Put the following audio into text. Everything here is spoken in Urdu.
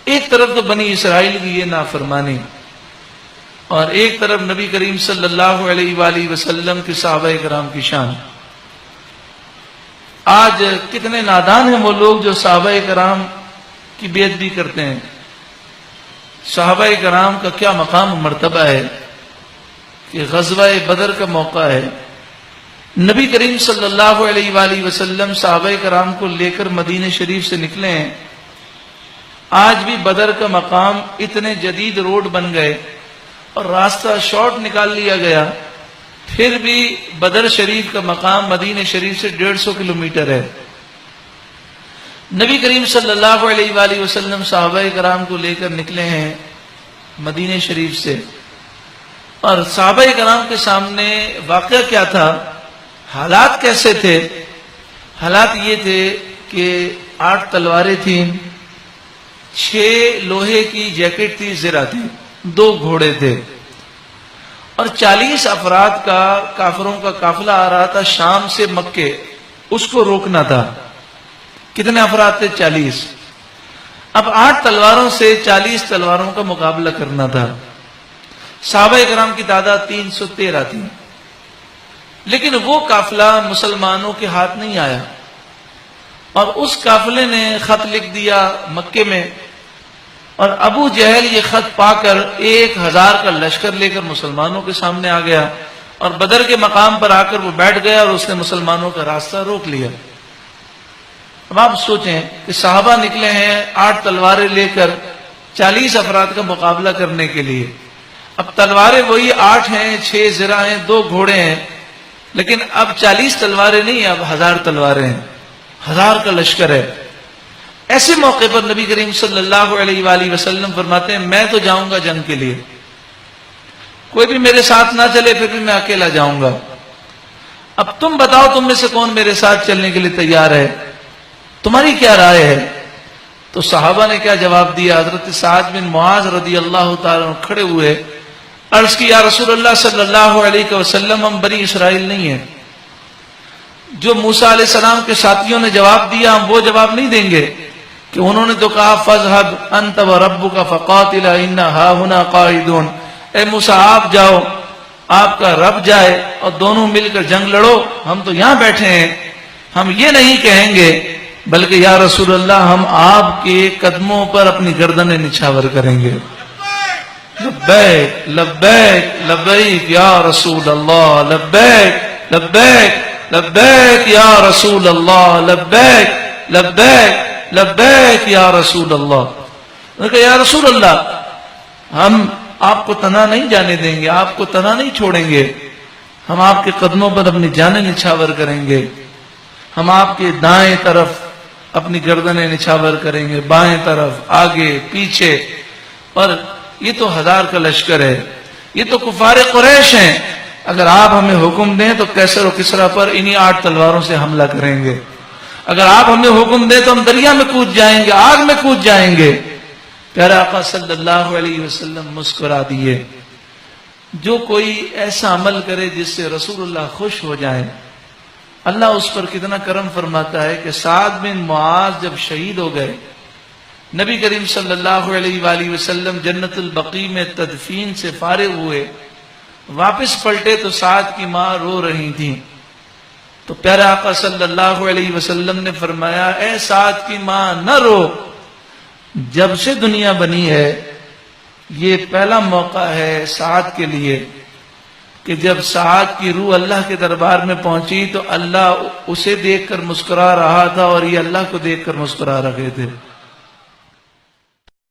ایک طرف تو بنی اسرائیل کی یہ نافرمانی اور ایک طرف نبی کریم صلی اللہ علیہ وآلہ وسلم کے صحابہ کرام کی شان۔ آج کتنے نادان ہیں وہ لوگ جو صحابہ کرام کی بے ادبی کرتے ہیں۔ صحابہ کرام کا کیا مقام و مرتبہ ہے کہ غزوہ بدر کا موقع ہے، نبی کریم صلی اللہ علیہ وآلہ وسلم صحابہ کرام کو لے کر مدینہ شریف سے نکلے ہیں۔ آج بھی بدر کا مقام اتنے جدید روڈ بن گئے اور راستہ شارٹ نکال لیا گیا، پھر بھی بدر شریف کا مقام مدینہ شریف سے 150 کلومیٹر ہے۔ نبی کریم صلی اللہ علیہ وآلہ وسلم صحابہ کرام کو لے کر نکلے ہیں مدینہ شریف سے، اور صحابہ کرام کے سامنے واقعہ کیا تھا، حالات کیسے تھے؟ حالات یہ تھے کہ 8 تلواریں تھیں، 6 لوہے کی جیکٹ تھی، زرہ تھی، 2 گھوڑے تھے، اور 40 افراد کا کافروں کا قافلہ آ رہا تھا شام سے مکے، اس کو روکنا تھا۔ کتنے افراد تھے؟ 40۔ اب 8 تلواروں سے 40 تلواروں کا مقابلہ کرنا تھا۔ صحابہ کرام کی تعداد 313 تھی، لیکن وہ قافلہ مسلمانوں کے ہاتھ نہیں آیا، اور اس قافلے نے خط لکھ دیا مکے میں، اور ابو جہل یہ خط پا کر 1000 کا لشکر لے کر مسلمانوں کے سامنے آ گیا، اور بدر کے مقام پر آ کر وہ بیٹھ گیا اور اس نے مسلمانوں کا راستہ روک لیا۔ اب آپ سوچیں کہ صحابہ نکلے ہیں 8 تلواریں لے کر 40 افراد کا مقابلہ کرنے کے لیے۔ اب تلواریں وہی 8 ہیں، 6 زرہ ہیں، 2 گھوڑے ہیں، لیکن اب 40 تلواریں نہیں، اب 1000 تلواریں ہیں، 1000 کا لشکر ہے۔ ایسے موقع پر نبی کریم صلی اللہ علیہ وآلہ وسلم فرماتے ہیں میں تو جاؤں گا جنگ کے لیے، کوئی بھی میرے ساتھ نہ چلے پھر بھی میں اکیلا جاؤں گا۔ اب تم بتاؤ تم میں سے کون میرے ساتھ چلنے کے لیے تیار ہے، تمہاری کیا رائے ہے؟ تو صحابہ نے کیا جواب دیا؟ حضرت سعد بن معاذ رضی اللہ تعالیٰ عنہ کھڑے ہوئے، عرض کی یا رسول اللہ صلی اللہ علیہ وسلم ہم بنی اسرائیل نہیں ہیں، جو موسیٰ علیہ السلام کے ساتھیوں نے جواب دیا ہم وہ جواب نہیں دیں گے، کہ انہوں نے تو کہا فَاذْهَبْ أَنْتَ وَرَبُّكَ فَقَاتِلَا إِنَّا هَاهُنَا قَاعِدُونَ، اے موسیٰ آپ جاؤ، آپ کا رب جائے اور دونوں مل کر جنگ لڑو، ہم تو یہاں بیٹھے ہیں، ہم یہ نہیں کہیں گے، بلکہ یا رسول اللہ ہم آپ کے قدموں پر اپنی گردنیں نچھاور کریں گے۔ لبیک لبیک لبیک یا رسول اللہ، لبیک لبیک لبیک یا رسول اللہ، لبیک لبیک لبیک یا رسول اللہ۔ انہوں نے کہا یا رسول اللہ ہم آپ کو تنہا نہیں جانے دیں گے، آپ کو تنہا نہیں چھوڑیں گے، ہم آپ کے قدموں پر اپنی جانیں نچھاور کریں گے، ہم آپ کے دائیں طرف اپنی گردنیں نچھاور کریں گے، بائیں طرف، آگے پیچھے، اور یہ تو 1000 کا لشکر ہے، یہ تو کفار قریش ہیں، اگر آپ ہمیں حکم دیں تو کیسر و کسرا پر انہی 8 تلواروں سے حملہ کریں گے، اگر آپ ہمیں حکم دیں تو ہم دریا میں کود جائیں گے، آگ میں کود جائیں گے۔ پیارے آقا صلی اللہ علیہ وسلم مسکرا دیے۔ جو کوئی ایسا عمل کرے جس سے رسول اللہ خوش ہو جائے، اللہ اس پر کتنا کرم فرماتا ہے کہ سعد بن معاذ جب شہید ہو گئے، نبی کریم صلی اللہ علیہ وآلہ وسلم جنت البقیع میں تدفین سے فارغ ہوئے، واپس پلٹے تو سعد کی ماں رو رہی تھیں، تو پیارے آقا صلی اللہ علیہ وسلم نے فرمایا اے سعد کی ماں نہ رو، جب سے دنیا بنی ہے یہ پہلا موقع ہے سعد کے لیے کہ جب سعد کی روح اللہ کے دربار میں پہنچی تو اللہ اسے دیکھ کر مسکرا رہا تھا اور یہ اللہ کو دیکھ کر مسکرا رہے تھے۔